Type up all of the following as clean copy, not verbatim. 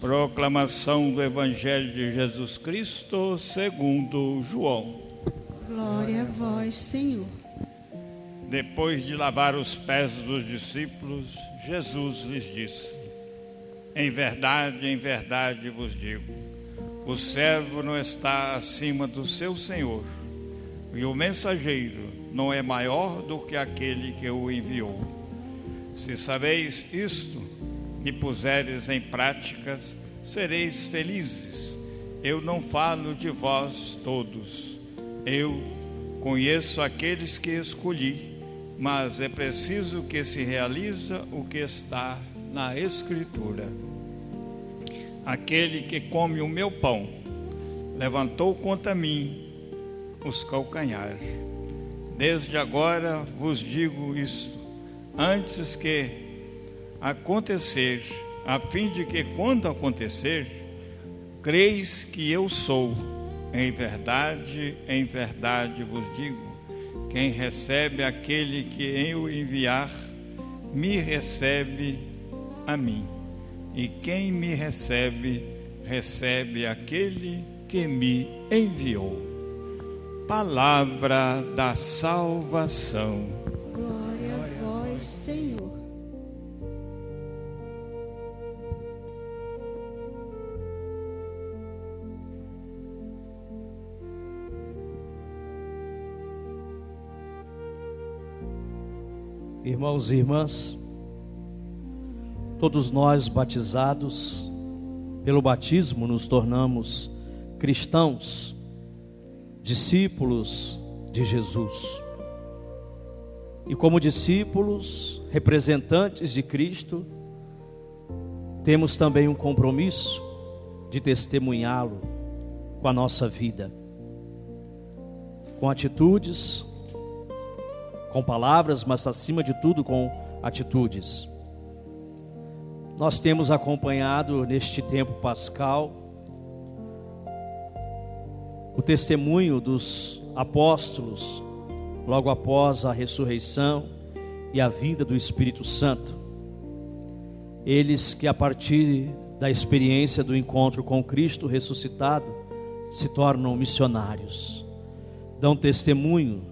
Proclamação do Evangelho de Jesus Cristo segundo João. Glória a vós, Senhor. Depois de lavar os pés dos discípulos, Jesus lhes disse: em verdade vos digo, o servo não está acima do seu senhor, e o mensageiro não é maior do que aquele que o enviou. Se sabeis isto e puseres em práticas, sereis felizes. Eu não falo de vós todos. Eu conheço aqueles que escolhi, mas é preciso que se realize o que está na Escritura. Aquele que come o meu pão levantou contra mim os calcanhares. Desde agora vos digo isto, antes que acontecer, a fim de que, quando acontecer, creis que eu sou. Em verdade vos digo, quem recebe aquele que eu enviar, me recebe a mim, e quem me recebe, recebe aquele que me enviou. Palavra da salvação. Glória a vós, Senhor. Irmãos e irmãs, todos nós batizados, pelo batismo nos tornamos cristãos, discípulos de Jesus. E como discípulos, representantes de Cristo, temos também um compromisso de testemunhá-lo com a nossa vida, com atitudes, com palavras, mas acima de tudo com atitudes. Nós temos acompanhado neste tempo pascal o testemunho dos apóstolos logo após a ressurreição e a vinda do Espírito Santo. Eles que, a partir da experiência do encontro com Cristo ressuscitado, se tornam missionários, dão testemunho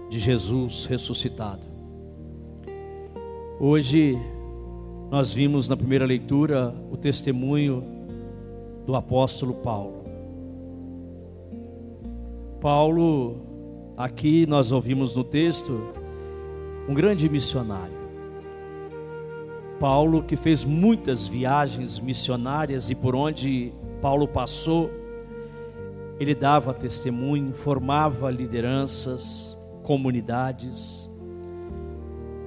de Jesus ressuscitado. Hoje nós vimos na primeira leitura o testemunho do apóstolo Paulo. Paulo, aqui nós ouvimos no texto, um grande missionário. Paulo que fez muitas viagens missionárias, e por onde Paulo passou, ele dava testemunho, formava lideranças, comunidades.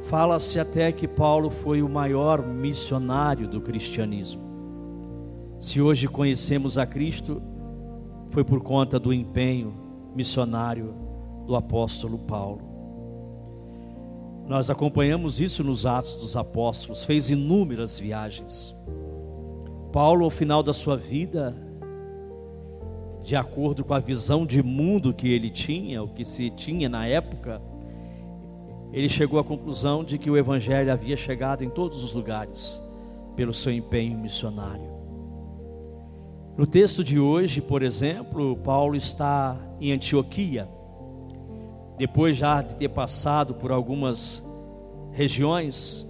Fala-se até que Paulo foi o maior missionário do cristianismo. Se hoje conhecemos a Cristo, foi por conta do empenho missionário do apóstolo Paulo. Nós acompanhamos isso nos Atos dos Apóstolos, fez inúmeras viagens. Paulo, ao final da sua vida, de acordo com a visão de mundo que ele tinha, o que se tinha na época, ele chegou à conclusão de que o Evangelho havia chegado em todos os lugares, pelo seu empenho missionário. No texto de hoje, por exemplo, Paulo está em Antioquia, depois já de ter passado por algumas regiões.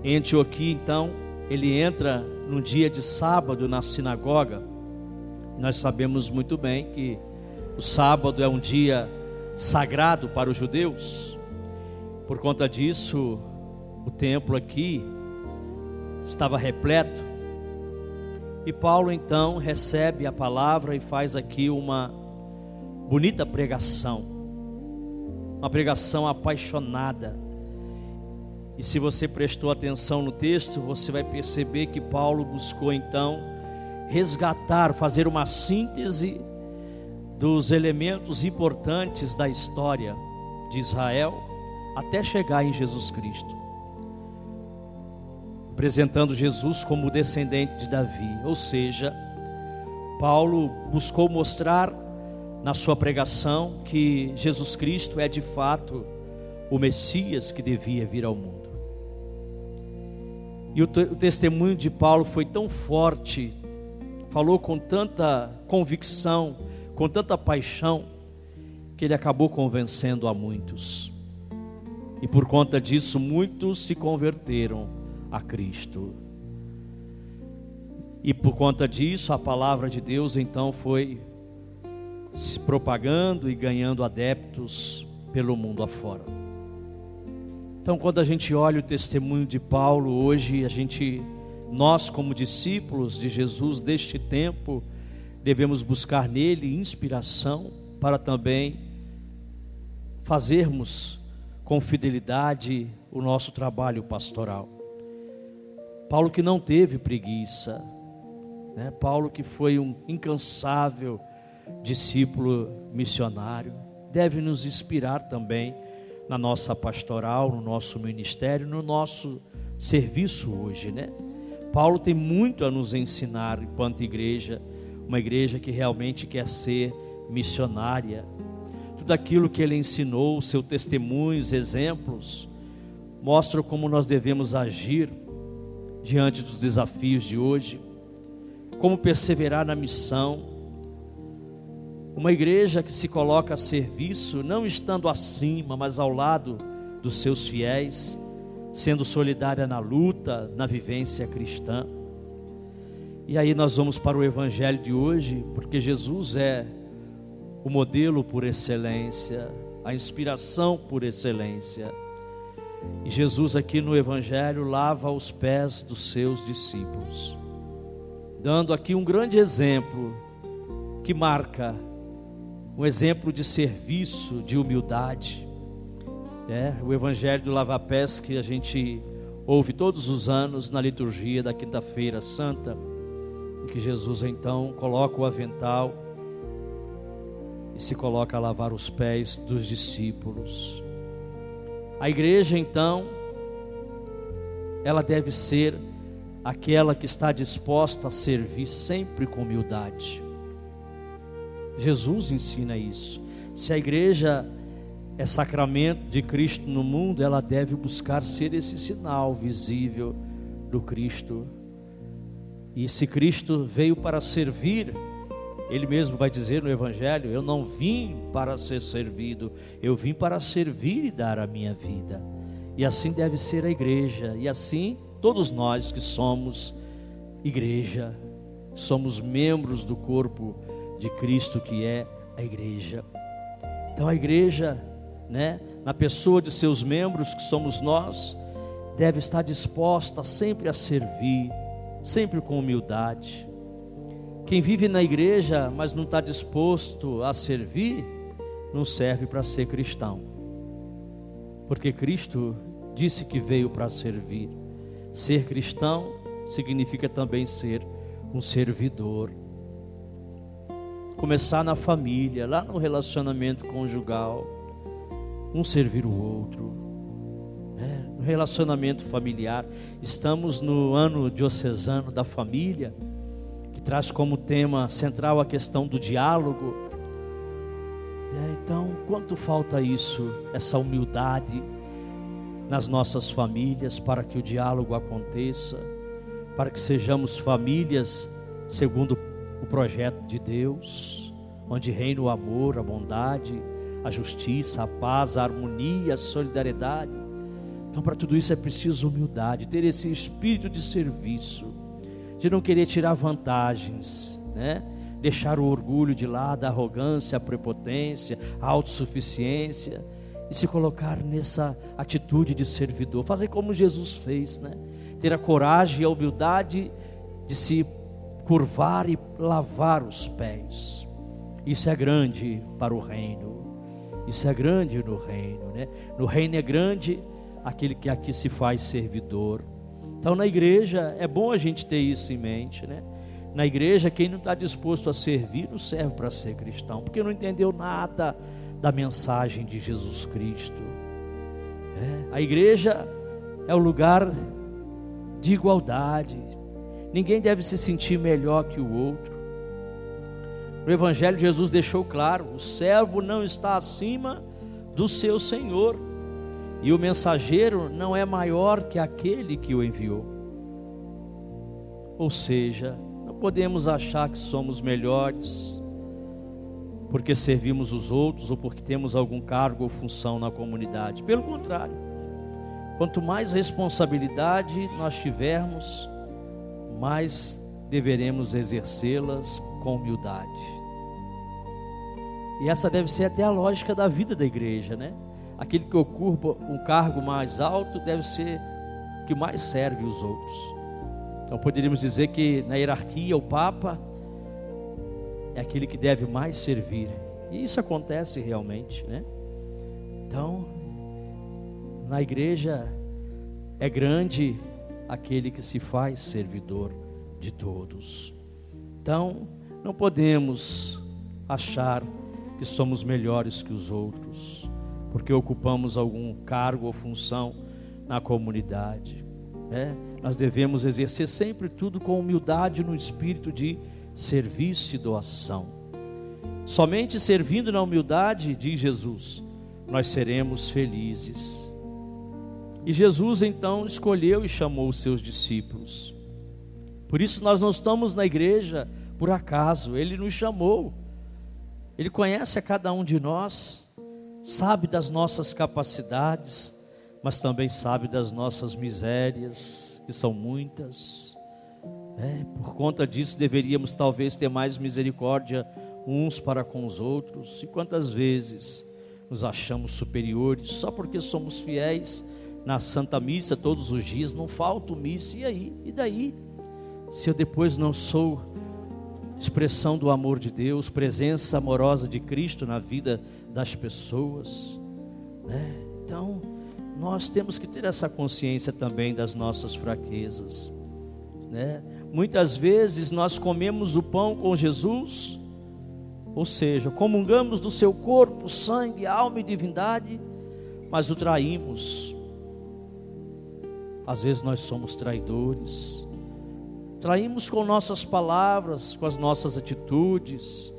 Em Antioquia, então, ele entra num dia de sábado na sinagoga. Nós sabemos muito bem que o sábado é um dia sagrado para os judeus. Por conta disso, o templo aqui estava repleto. E Paulo então recebe a palavra e faz aqui uma bonita pregação. Uma pregação apaixonada. E se você prestou atenção no texto, você vai perceber que Paulo buscou então resgatar, fazer uma síntese dos elementos importantes da história de Israel até chegar em Jesus Cristo, apresentando Jesus como descendente de Davi. Ou seja, Paulo buscou mostrar na sua pregação que Jesus Cristo é de fato o Messias que devia vir ao mundo. E o testemunho de Paulo foi tão forte, falou com tanta convicção, com tanta paixão, que ele acabou convencendo a muitos. E por conta disso, muitos se converteram a Cristo. E por conta disso, a palavra de Deus então foi se propagando e ganhando adeptos pelo mundo afora. Então, quando a gente olha o testemunho de Paulo hoje, nós como discípulos de Jesus deste tempo, devemos buscar nele inspiração para também fazermos com fidelidade o nosso trabalho pastoral. Paulo que não teve preguiça, né? Paulo que foi um incansável discípulo missionário, deve nos inspirar também na nossa pastoral, no nosso ministério, no nosso serviço hoje, né? Paulo tem muito a nos ensinar enquanto igreja, uma igreja que realmente quer ser missionária. Tudo aquilo que ele ensinou, seus testemunhos, exemplos, mostram como nós devemos agir diante dos desafios de hoje, como perseverar na missão. Uma igreja que se coloca a serviço, não estando acima, mas ao lado dos seus fiéis, sendo solidária na luta, na vivência cristã. E aí nós vamos para o evangelho de hoje, porque Jesus é o modelo por excelência, a inspiração por excelência. E Jesus aqui no evangelho lava os pés dos seus discípulos, dando aqui um grande exemplo que marca um exemplo de serviço, de humildade. O evangelho do lava-pés que a gente ouve todos os anos na liturgia da quinta-feira santa, em que Jesus então coloca o avental e se coloca a lavar os pés dos discípulos. A igreja então, ela deve ser aquela que está disposta a servir sempre com humildade. Jesus ensina isso. Se a igreja é sacramento de Cristo no mundo, ela deve buscar ser esse sinal visível do Cristo. E se Cristo veio para servir, Ele mesmo vai dizer no Evangelho: eu não vim para ser servido, eu vim para servir e dar a minha vida. E assim deve ser a igreja, e assim todos nós que somos igreja, somos membros do corpo de Cristo, que é a igreja. Então a igreja, na pessoa de seus membros, que somos nós, deve estar disposta sempre a servir, sempre com humildade. Quem vive na igreja, mas não está disposto a servir, não serve para ser cristão, porque Cristo disse que veio para servir. Ser cristão significa também ser um servidor. Começar na família, lá no relacionamento conjugal, um servir o outro, no relacionamento familiar. Estamos no ano diocesano da família, que traz como tema central a questão do diálogo. Então, quanto falta isso, essa humildade nas nossas famílias, para que o diálogo aconteça, para que sejamos famílias segundo o projeto de Deus, onde reina o amor, a bondade, a justiça, a paz, a harmonia, a solidariedade. Então, para tudo isso é preciso humildade, ter esse espírito de serviço, de não querer tirar vantagens, deixar o orgulho de lado, a arrogância, a prepotência, a autossuficiência, e se colocar nessa atitude de servidor, fazer como Jesus fez, ter a coragem e a humildade de se curvar e lavar os pés. Isso é grande para o reino, isso é grande no reino, No reino é grande aquele que aqui se faz servidor. Então na igreja é bom a gente ter isso em mente, Na igreja, quem não está disposto a servir não serve para ser cristão, porque não entendeu nada da mensagem de Jesus Cristo. A igreja é o lugar de igualdade. Ninguém deve se sentir melhor que o outro. No Evangelho, Jesus deixou claro: o servo não está acima do seu senhor, e o mensageiro não é maior que aquele que o enviou. Ou seja, não podemos achar que somos melhores porque servimos os outros ou porque temos algum cargo ou função na comunidade. Pelo contrário, quanto mais responsabilidade nós tivermos, mais deveremos exercê-las com humildade. E essa deve ser até a lógica da vida da igreja, né? Aquele que ocupa um cargo mais alto deve ser o que mais serve os outros. Então poderíamos dizer que na hierarquia o Papa é aquele que deve mais servir. E isso acontece realmente, né? Então, na igreja é grande aquele que se faz servidor de todos. Então, não podemos achar que somos melhores que os outros, porque ocupamos algum cargo ou função na comunidade, né? Nós devemos exercer sempre tudo com humildade, no espírito de serviço e doação. Somente servindo na humildade, diz Jesus, nós seremos felizes. E Jesus então escolheu e chamou os seus discípulos. Por isso nós não estamos na igreja por acaso. Ele nos chamou. Ele conhece a cada um de nós, sabe das nossas capacidades, mas também sabe das nossas misérias, que são muitas. Por conta disso deveríamos talvez ter mais misericórdia uns para com os outros. E quantas vezes nos achamos superiores só porque somos fiéis na Santa Missa todos os dias, não falta missa, e aí? E daí? Se eu depois não sou expressão do amor de Deus, presença amorosa de Cristo na vida das pessoas, né? Então, nós temos que ter essa consciência também das nossas fraquezas, né? Muitas vezes nós comemos o pão com Jesus, ou seja, comungamos do seu corpo, sangue, alma e divindade, mas o traímos. Às vezes nós somos traidores, traímos com nossas palavras, com as nossas atitudes,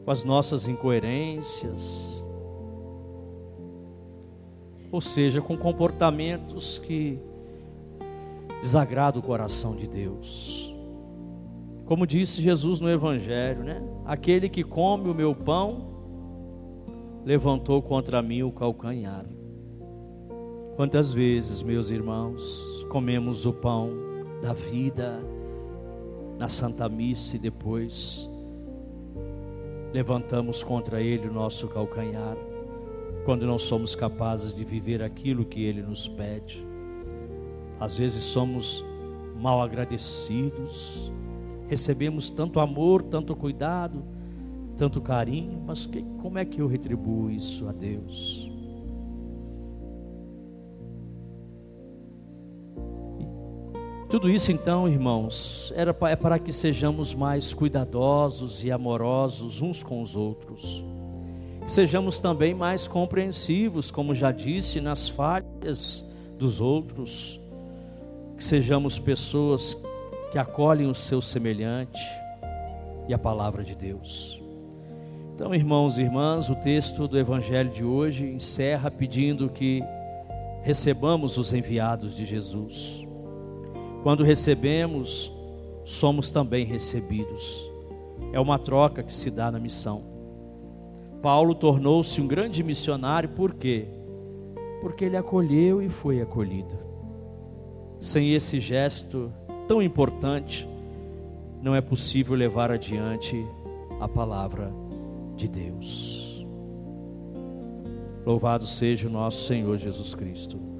com as nossas incoerências, ou seja, com comportamentos que desagradam o coração de Deus. Como disse Jesus no Evangelho, né? Aquele que come o meu pão levantou contra mim o calcanhar. Quantas vezes, meus irmãos, comemos o pão da vida na Santa Missa e depois levantamos contra ele o nosso calcanhar, quando não somos capazes de viver aquilo que ele nos pede. Às vezes somos mal agradecidos, recebemos tanto amor, tanto cuidado, tanto carinho, mas como é que eu retribuo isso a Deus? Tudo isso então, irmãos, é para que sejamos mais cuidadosos e amorosos uns com os outros. Que sejamos também mais compreensivos, como já disse, nas falhas dos outros. Que sejamos pessoas que acolhem o seu semelhante e a palavra de Deus. Então, irmãos e irmãs, o texto do Evangelho de hoje encerra pedindo que recebamos os enviados de Jesus. Quando recebemos, somos também recebidos. É uma troca que se dá na missão. Paulo tornou-se um grande missionário, por quê? Porque ele acolheu e foi acolhido. Sem esse gesto tão importante, não é possível levar adiante a palavra de Deus. Louvado seja o nosso Senhor Jesus Cristo.